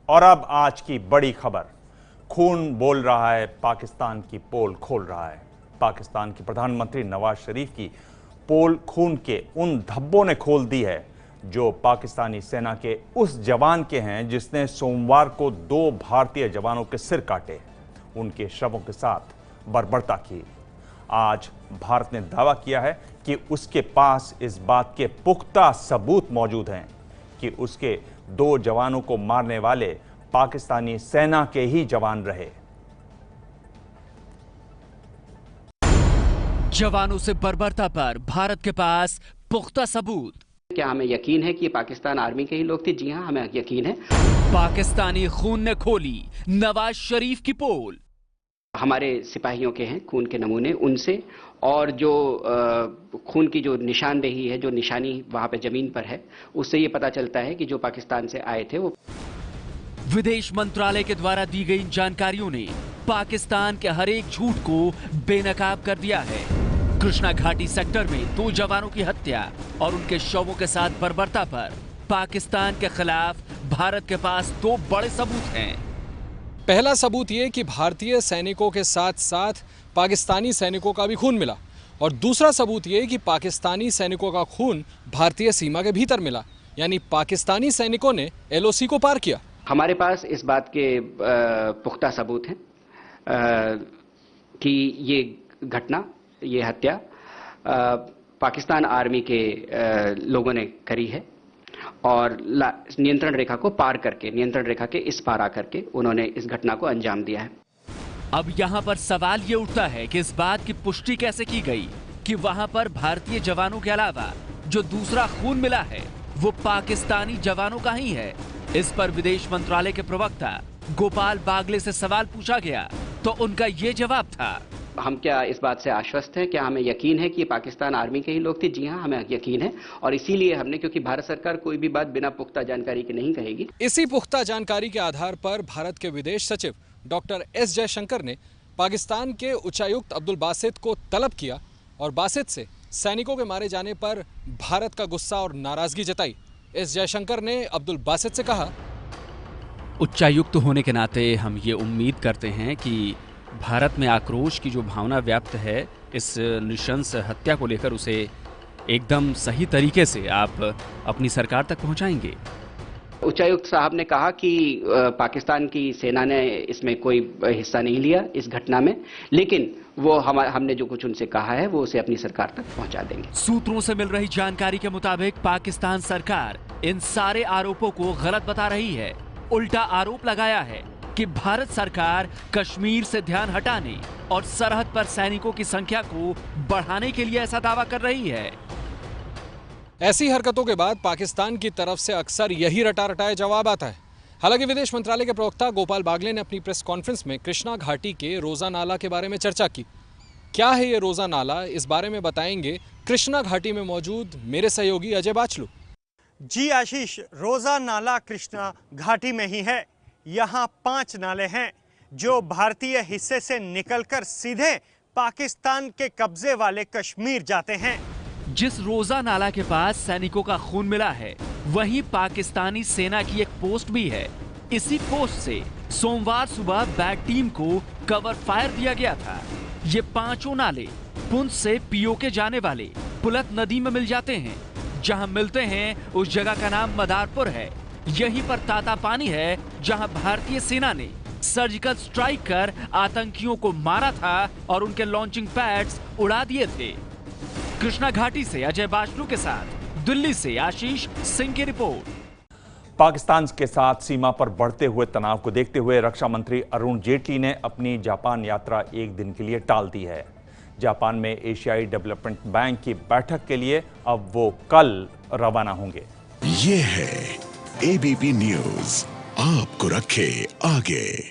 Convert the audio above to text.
और अब आज की बड़ी खबर। खून बोल रहा है, पाकिस्तान की पोल खोल रहा है। पाकिस्तान के प्रधानमंत्री नवाज शरीफ की पोल खून के उन धब्बों ने खोल दी है जो पाकिस्तानी सेना के उस जवान के हैं जिसने सोमवार को 2 भारतीय जवानों के सिर काटे, उनके शवों के साथ बर्बरता की। आज भारत ने दावा किया है कि उसके पास इस बात के पुख्ता सबूत मौजूद हैं कि उसके 2 जवानों को मारने वाले पाकिस्तानी सेना के ही जवान रहे। जवानों से बर्बरता पर भारत के पास पुख्ता सबूत। क्या हमें यकीन है कि पाकिस्तान आर्मी के ही लोग थे? जी हां, हमें यकीन है। पाकिस्तानी खून ने खोली नवाज शरीफ की पोल। हमारे सिपाहियों के हैं खून के नमूने उनसे, और जो खून की जो निशानदेही है, जो निशानी वहां पे जमीन पर है, उससे ये पता चलता है कि जो पाकिस्तान से आए थे वो। विदेश मंत्रालय के द्वारा दी गई जानकारियों ने पाकिस्तान के हर एक झूठ को बेनकाब कर दिया है। कृष्णा घाटी सेक्टर में 2 जवानों की हत्या और उनके शवों के साथ बर्बरता पर पाकिस्तान के खिलाफ भारत के पास 2 बड़े सबूत हैं। पहला सबूत ये कि भारतीय सैनिकों के साथ साथ पाकिस्तानी सैनिकों का भी खून मिला, और दूसरा सबूत ये कि पाकिस्तानी सैनिकों का खून भारतीय सीमा के भीतर मिला, यानी पाकिस्तानी सैनिकों ने एलओसी को पार किया। हमारे पास इस बात के पुख्ता सबूत हैं कि ये घटना, ये हत्या पाकिस्तान आर्मी के लोगों ने करी है, और नियंत्रण रेखा को पार करके, नियंत्रण रेखा के इस पार आकर के उन्होंने इस घटना को अंजाम दिया है। अब यहां पर सवाल ये उठता है कि इस बात की पुष्टि कैसे की गई कि वहां पर भारतीय जवानों के अलावा जो दूसरा खून मिला है वो पाकिस्तानी जवानों का ही है। इस पर विदेश मंत्रालय के प्रवक्ता गोपाल बागले से सवाल पूछा गया तो उनका ये जवाब था। हम क्या इस बात से आश्वस्त हैं? क्या हमें यकीन है कि ये पाकिस्तान आर्मी के ही लोग थे? जी हां, हमें यकीन है, और इसीलिए हमने, क्योंकि भारत सरकार कोई भी बात बिना पुख्ता जानकारी के नहीं कहेगी। इसी पुख्ता जानकारी के आधार पर भारत के विदेश सचिव डॉक्टर एस जयशंकर ने पाकिस्तान के उच्चायुक्त अब्दुल बासित को तलब किया और बासित से सैनिकों के मारे जाने पर भारत का गुस्सा और नाराजगी जताई। एस जयशंकर ने अब्दुल बासित से कहा, उच्चायुक्त होने के नाते हम ये उम्मीद करते हैं कि भारत में आक्रोश की जो भावना व्याप्त है इस नृशंस हत्या को लेकर उसे एकदम सही तरीके से आप अपनी सरकार तक पहुंचाएंगे। उच्चायुक्त साहब ने कहा कि पाकिस्तान की सेना ने इसमें कोई हिस्सा नहीं लिया इस घटना में, लेकिन वो हमने जो कुछ उनसे कहा है वो उसे अपनी सरकार तक पहुंचा देंगे। सूत्रों से मिल रही जानकारी के मुताबिक पाकिस्तान सरकार इन सारे आरोपों को गलत बता रही है। उल्टा आरोप लगाया है कि भारत सरकार कश्मीर से ध्यान हटाने और सरहद पर सैनिकों की संख्या को बढ़ाने के लिए ऐसा दावा कर रही है। ऐसी हरकतों के बाद पाकिस्तान की तरफ से अक्सर यही रटा रटाया जवाब आता है। हालांकि विदेश मंत्रालय के प्रवक्ता गोपाल बागले ने अपनी प्रेस कॉन्फ्रेंस में कृष्णा घाटी के रोजा नाला के बारे में चर्चा की। क्या है ये रोजा नाला, इस बारे में बताएंगे कृष्णा घाटी में मौजूद मेरे सहयोगी अजय बाचलू। जी आशीष, रोजा नाला कृष्णा घाटी में ही है। यहाँ 5 नाले हैं जो भारतीय हिस्से से निकलकर सीधे पाकिस्तान के कब्जे वाले कश्मीर जाते हैं। जिस रोजा नाला के पास सैनिकों का खून मिला है वहीं पाकिस्तानी सेना की एक पोस्ट भी है। इसी पोस्ट से सोमवार सुबह बैट टीम को कवर फायर दिया गया था। ये 5 नाले पुंछ से पीओके जाने वाले पुलत नदी में मिल जाते हैं। जहां मिलते हैं उस जगह का नाम मदारपुर है। यहीं पर ताता पानी है जहां भारतीय सेना ने सर्जिकल स्ट्राइक कर आतंकियों को मारा था और उनके लॉन्चिंग पैड्स उड़ा दिए थे। कृष्णा घाटी से अजय बाचलू के साथ दिल्ली से आशीष सिंह की रिपोर्ट। पाकिस्तान के साथ सीमा पर बढ़ते हुए तनाव को देखते हुए रक्षा मंत्री अरुण जेटली ने अपनी जापान यात्रा 1 दिन के लिए टाल दी है। जापान में एशियाई डेवलपमेंट बैंक की बैठक के लिए अब वो कल रवाना होंगे। ये है एबीपी न्यूज़, आपको रखे आगे।